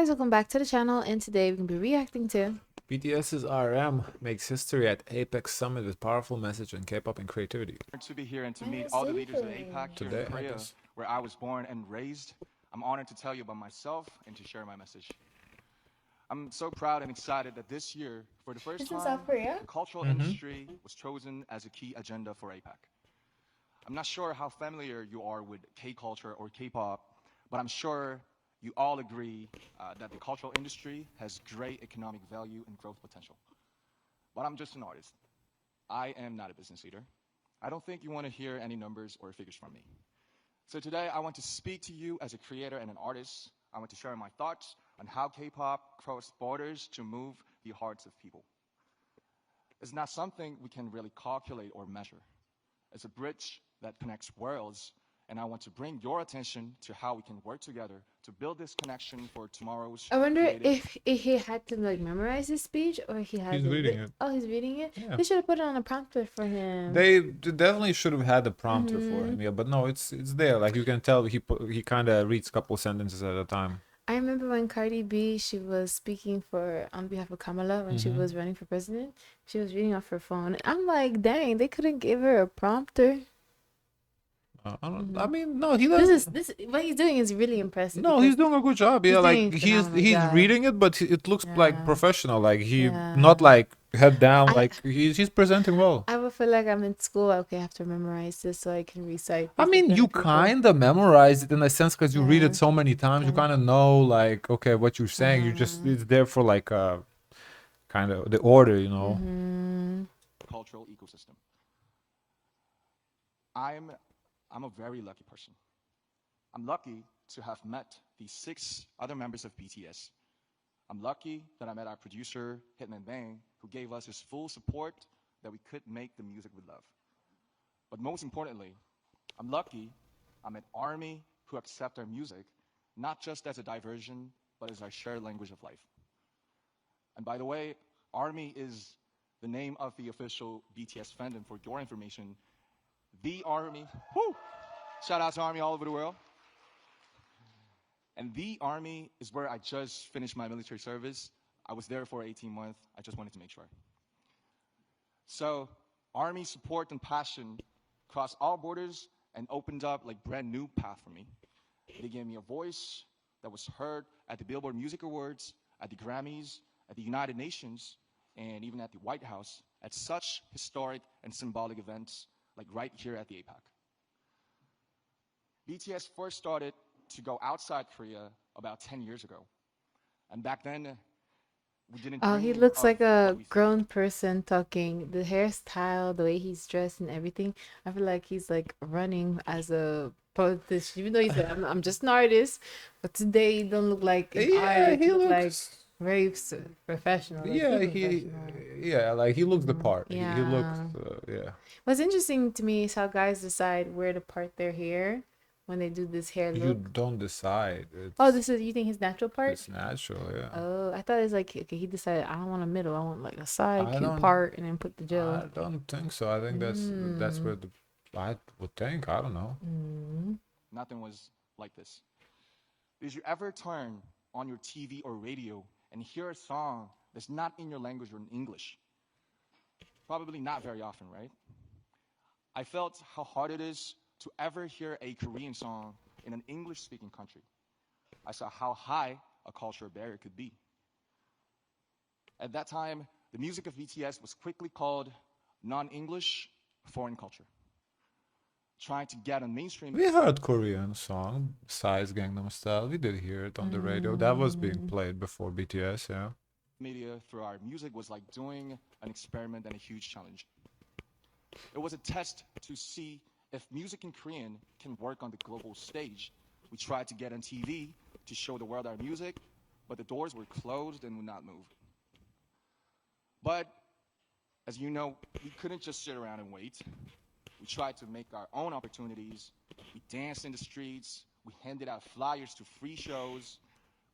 guys, welcome back to the channel, and today we're going to be reacting to BTS's RM makes history at APEC Summit with powerful message on K-pop and creativity. To be here and to Why meet is all the it leaders of doing? APEC here Today, in I Korea, guess. where I was born and raised. I'm honored to tell you about myself and to share my message. I'm so proud and excited that this year, for the first This in time, South Korea? the cultural industry was chosen as a key agenda for APEC. I'm not sure how familiar you are with K-culture or K-pop, but I'm sure you all agree that the cultural industry has great economic value and growth potential. But I'm just an artist. I am not a business leader. I don't think you want to hear any numbers or figures from me. So today I want to speak to you as a creator and an artist. I want to share my thoughts on how K-pop crossed borders to move the hearts of people. It's not something we can really calculate or measure. It's a bridge that connects worlds, and I want to bring your attention to how we can work together to build this connection for tomorrow's I wonder creative. if he had to like memorize his speech or he has He's it reading it. Oh, he's reading it? Yeah. They should have put it on a prompter for him. They definitely should have had a prompter for him, yeah. But no, it's there. Like you can tell, he kind of reads a couple sentences at a time. I remember when Cardi B, she was speaking for on behalf of Kamala when she was running for president. She was reading off her phone. I'm like, dang, they couldn't give her a prompter. I don't. I mean, no, he does. This what he's doing is really impressive. No, he's doing a good job. Yeah, doing like a he's phenomenal job. reading it, but it looks like Yeah. professional. Like he Yeah. not like head down. I- Like he's presenting well. I would feel like I'm in school. Okay, I have to memorize this so I can recite. I this in mean, front you of people. kind of memorize it in a sense because you read Yeah. it so many times. You Yeah. kind of know, like, okay, what you're saying. You just it's there for like kind of the order, you know. Cultural ecosystem. I'm a very lucky person. I'm lucky to have met the 6 other members of BTS. I'm lucky that I met our producer, Hitman Bang, who gave us his full support that we could make the music we love. But most importantly, I'm lucky I met ARMY, who accept our music, not just as a diversion, but as our shared language of life. And by the way, ARMY is the name of the official BTS fandom. For your information, the ARMY, whoo! Shout out to ARMY all over the world. And the Army is where I just finished my military service. I was there for 18 months. I just wanted to make sure. So Army support and passion crossed all borders and opened up like brand new path for me. They gave me a voice that was heard at the Billboard Music Awards, at the Grammys, at the United Nations, and even at the White House, at such historic and symbolic events like right here at the APEC. BTS first started to go outside Korea about 10 years ago. And back then, we didn't Oh, he dream looks of like what a we see. grown person talking. The hairstyle, the way he's dressed, and everything. I feel like he's like running as a politician, even though he's like, I'm just an artist. But today, he don't look like an artist. he Look like looks. very professional. Like, Yeah, professional. like he looks the part. He looks, Yeah. yeah. What's interesting to me is how guys decide where to part their hair when they do this hair You look. don't decide. Oh, this is, you think his natural part? It's natural, yeah. Oh, I thought it's like, okay, he decided I don't want a middle, I want like a side I cute don't- part, and then put the I gel. don't think so. I think that's where the I would think. I don't know. Nothing was like this. Did you ever turn on your TV or radio and hear a song that's not in your language or in English? Probably not very often, right? I felt how hard it is to ever hear a Korean song in an English-speaking country. I saw how high a cultural barrier could be. At that time, the music of BTS was quickly called non-English foreign culture. Trying to get on mainstream We heard Korean song, Psy's Gangnam Style. We did hear it on the radio. That was being played before BTS, yeah. media through our music was like doing an experiment and a huge challenge. It was a test to see if music in Korean can work on the global stage. We tried to get on TV to show the world our music, but the doors were closed and would not move. But as you know, we couldn't just sit around and wait. We tried to make our own opportunities. We danced in the streets. We handed out flyers to free shows.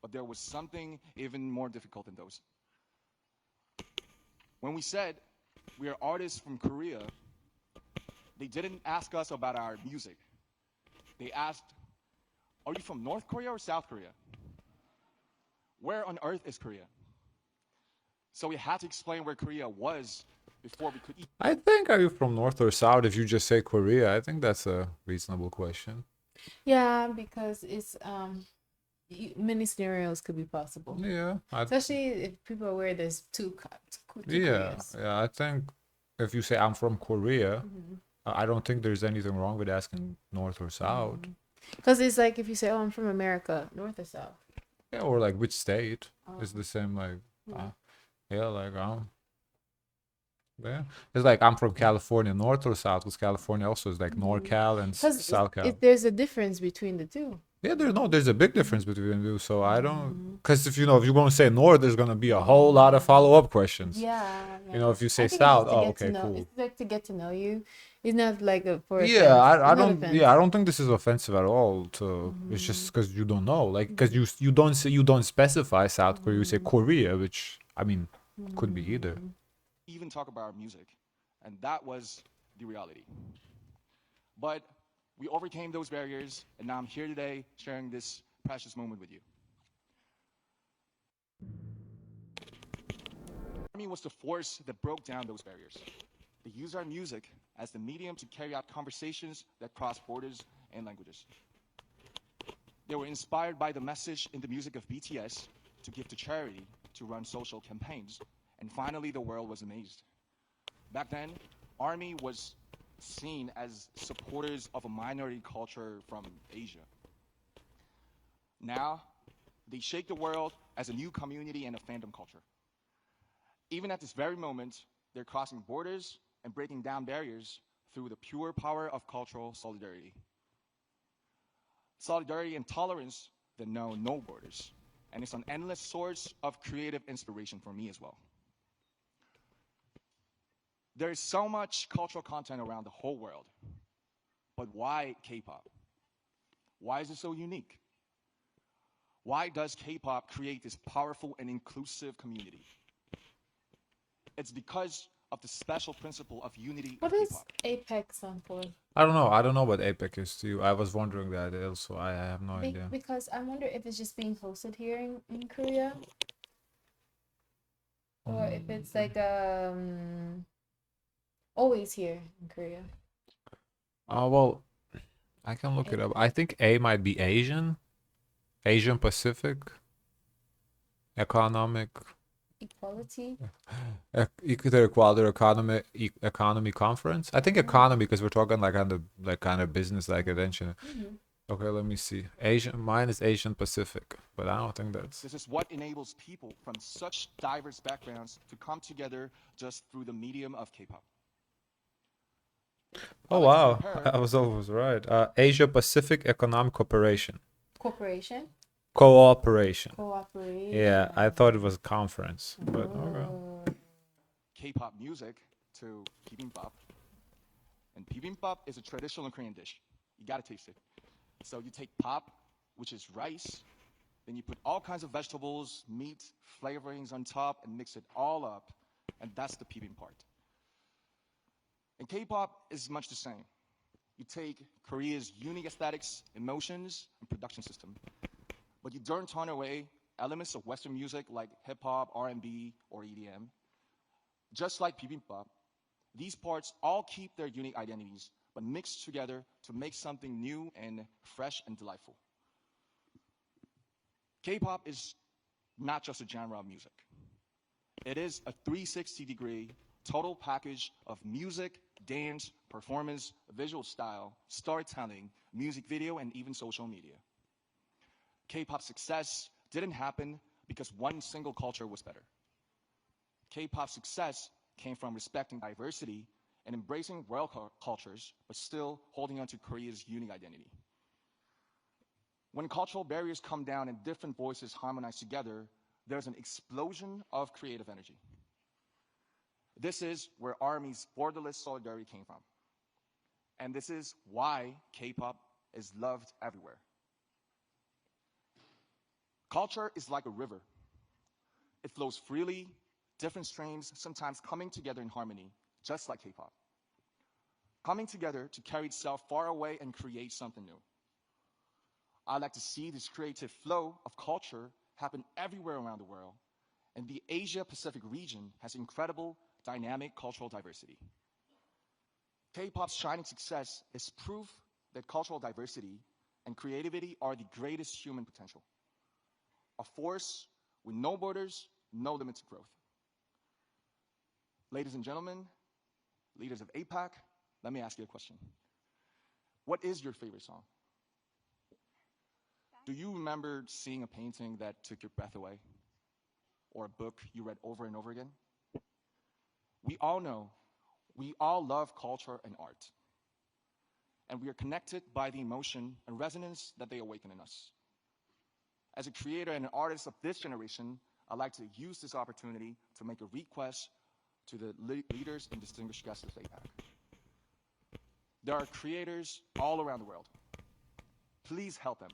But there was something even more difficult than those. When we said we are artists from Korea, they didn't ask us about our music. They asked, are you from North Korea or South Korea? Where on earth is Korea? So we had to explain where Korea was before we could eat. I think, are you from North or South? If you just say Korea, I think that's a reasonable question. Yeah, because it's many scenarios could be possible, Yeah, especially if people are aware there's two yeah, Koreas. yeah. I think if you say I'm from Korea, Mm-hmm. I don't think there's anything wrong with asking North or South. Because it's like if you say, "Oh, I'm from America," North or South. Yeah, or like which state is Oh. the same. Like, Hmm. yeah, like yeah, it's like I'm from California, North or South, because California also is like NorCal and Because South Cal. there's a difference between the two. Yeah, there's a big difference between you. So I don't, Mm-hmm. because if you're going to say North, there's going to be a whole lot of follow-up questions. Yeah, You know, yeah. if you I say think it's South, just to oh, get to okay, know. cool. It's like to get to know you. It's not like for Yeah, offense. It's I not don't. offense. Yeah, I don't think this is offensive at all. To it's just because you don't know, like, because you don't say, you don't specify South Korea. You say Korea, which I mean could be either. Even talk about music. And that was the reality. But we overcame those barriers, and now I'm here today sharing this precious moment with you. Army was the force that broke down those barriers. They used our music as the medium to carry out conversations that cross borders and languages. They were inspired by the message in the music of BTS to give to charity, to run social campaigns, and finally the world was amazed. Back then, Army was seen as supporters of a minority culture from Asia. Now, they shake the world as a new community and a fandom culture. Even at this very moment, they're crossing borders and breaking down barriers through the pure power of cultural solidarity. Solidarity and tolerance that know no borders. And it's an endless source of creative inspiration for me as well. There is so much cultural content around the whole world. But why K-pop? Why is it so unique? Why does K-pop create this powerful and inclusive community? It's because of the special principle of unity What of is K-pop. APEC stand for? I don't know. I don't know what APEC is too. I was wondering that also. I have no idea. Because I wonder if it's just being hosted here in Korea, or if it's like always here in Korea. Oh well, I can look it up. I think A might be Asian Pacific Economic Equality. Equator Economy Conference. I think economy because we're talking like kind of business like attention. Okay, let me see. Mine is Asian Pacific, but I don't think that's. This is what enables people from such diverse backgrounds to come together just through the medium of K-pop. Oh wow, I was always right. Asia Pacific Economic Cooperation. Cooperation. Cooperation. Cooperation. Yeah, I thought it was a conference, but okay. K-pop music to bibimbap. And bibimbap is a traditional Korean dish. You gotta taste it. So you take pop, which is rice, then you put all kinds of vegetables, meat, flavorings on top, and mix it all up, and that's the bibimbap part. And K-pop is much the same. You take Korea's unique aesthetics, emotions, and production system, but you don't turn away elements of Western music like hip-hop, R&B, or EDM. Just like bibimbap, these parts all keep their unique identities, but mix together to make something new and fresh and delightful. K-pop is not just a genre of music. It is a 360-degree total package of music, dance, performance, visual style, storytelling, music video, and even social media. K-pop success didn't happen because one single culture was better. K-pop success came from respecting diversity and embracing world cultures, but still holding on to Korea's unique identity. When cultural barriers come down and different voices harmonize together, there's an explosion of creative energy. This is where ARMY's borderless solidarity came from. And this is why K-pop is loved everywhere. Culture is like a river. It flows freely, different streams sometimes coming together in harmony, just like K-pop. Coming together to carry itself far away and create something new. I like to see this creative flow of culture happen everywhere around the world, and the Asia-Pacific region has incredible dynamic cultural diversity. K-pop's shining success is proof that cultural diversity and creativity are the greatest human potential, a force with no borders, no limits to growth. Ladies and gentlemen, leaders of APEC, let me ask you a question. What is your favorite song? Do you remember seeing a painting that took your breath away? Or a book you read over and over again? We all know, we all love culture and art. And we are connected by the emotion and resonance that they awaken in us. As a creator and an artist of this generation, I'd like to use this opportunity to make a request to the leaders and distinguished guests of APEC. There are creators all around the world. Please help them.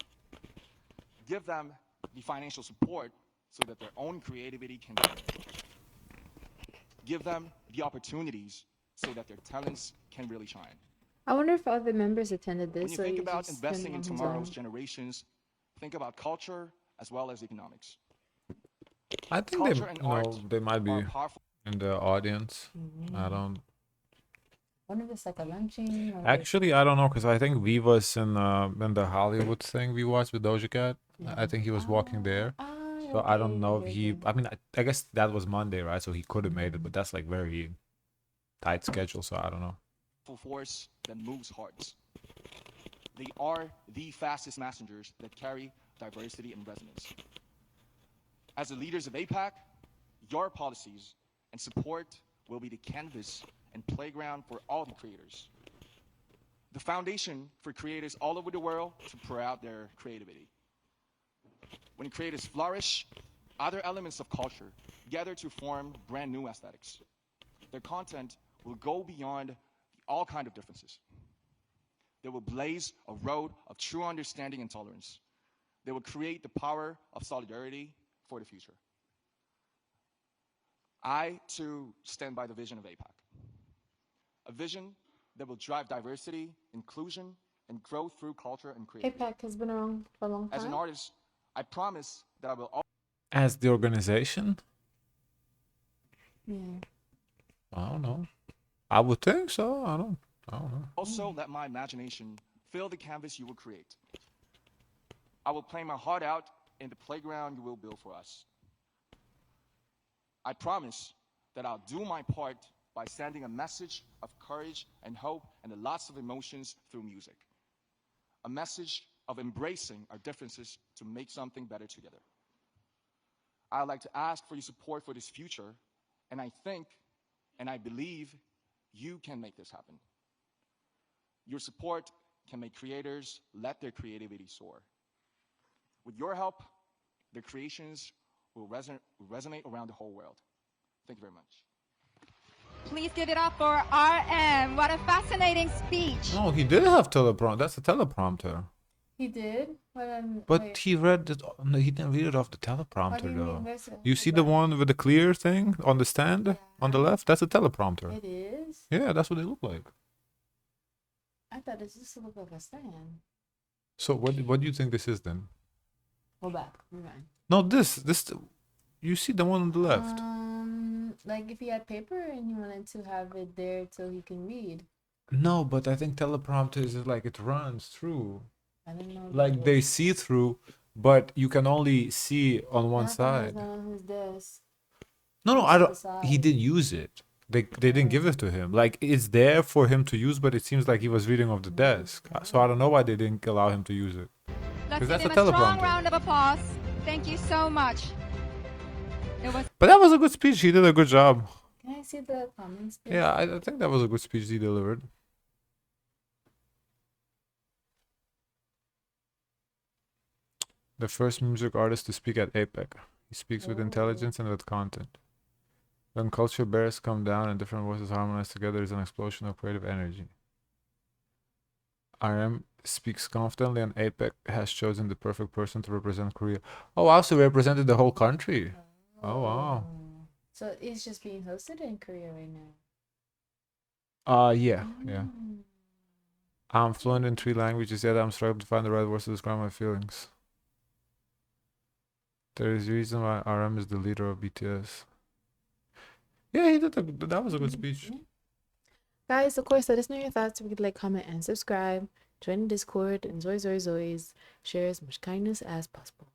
Give them the financial support so that their own creativity can be. Give them the opportunities so that their talents can really shine. I wonder if other members attended this. When you think about investing in tomorrow's generations, think about culture as well as economics. I think Culture and art they might be are powerful. in the audience. I don't. I wonder if it's like a lunching. Or Actually, I don't know, because I think V was in the Hollywood thing we watched with Doja Cat. I think he was walking there. So I don't know if he. I mean, I guess that was Monday, right? So he could have made it, but that's like very tight schedule. So I don't know. Force that moves hearts. They are the fastest messengers that carry diversity and resonance. As the leaders of APEC, your policies and support will be the canvas and playground for all the creators. The foundation for creators all over the world to pour out their creativity. When creators flourish, other elements of culture gather to form brand new aesthetics. Their content will go beyond all kinds of differences. They will blaze a road of true understanding and tolerance. They will create the power of solidarity for the future. I, too, stand by the vision of APEC. A vision that will drive diversity, inclusion, and growth through culture and creativity. APEC has been around for a long time. As an artist, I promise that I will As the organization? Yeah. I don't know. I would think so. I don't know. also let my imagination fill the canvas you will create. I will play my heart out in the playground you will build for us. I promise that I'll do my part by sending a message of courage and hope and lots of emotions through music. A message of embracing our differences to make something better together. I'd like to ask for your support for this future, and I think and I believe you can make this happen. Your support can make creators let their creativity soar. With your help, their creations will resonate around the whole world. Thank you very much. Please give it up for RM. What a fascinating speech. No, he did have teleprompter. That's a teleprompter. He did? But wait. he read it. No, he didn't read it off the What do teleprompter you mean, though. where's it? You see the one with the clear thing on the stand on the left? That's a teleprompter. It is? Yeah, that's what they look like. I thought it just looked like a stand. So what do you think this is then? Go back. Rewind. No, this. You see the one on the left. Like if he had paper and he wanted to have it there so he can read. No, but I think teleprompter is like it runs through. I don't know. Like they see through, but you can only see on one side. Not on his desk. No, It's I to don't. the side. He didn't use it. They didn't give it to him. Like it's there for him to use, but it seems like he was reading off the desk. So I don't know why they didn't allow him to use it. Let's 'Cause give that's him a a strong teleprompter. round of applause. Thank you so much. It was But that was a good speech. He did a good job. Can I see the comments? please? Yeah, I think that was a good speech he delivered. The first music artist to speak at APEC. He speaks with intelligence and with content. When culture barriers come down and different voices harmonize together, is an explosion of creative energy. RM speaks confidently, and APEC has chosen the perfect person to represent Korea. Oh, wow, so represented the whole country. Oh, wow. So it's just being hosted in Korea right now. Yeah. Mm. I'm fluent in 3 languages, yet I'm struggling to find the right words to describe my feelings. There is reason why RM is the leader of BTS. Yeah, he did. That was a good speech. Guys, of course, let us know your thoughts. We could like, comment, and subscribe. Join the Discord. And Zoys, share as much kindness as possible.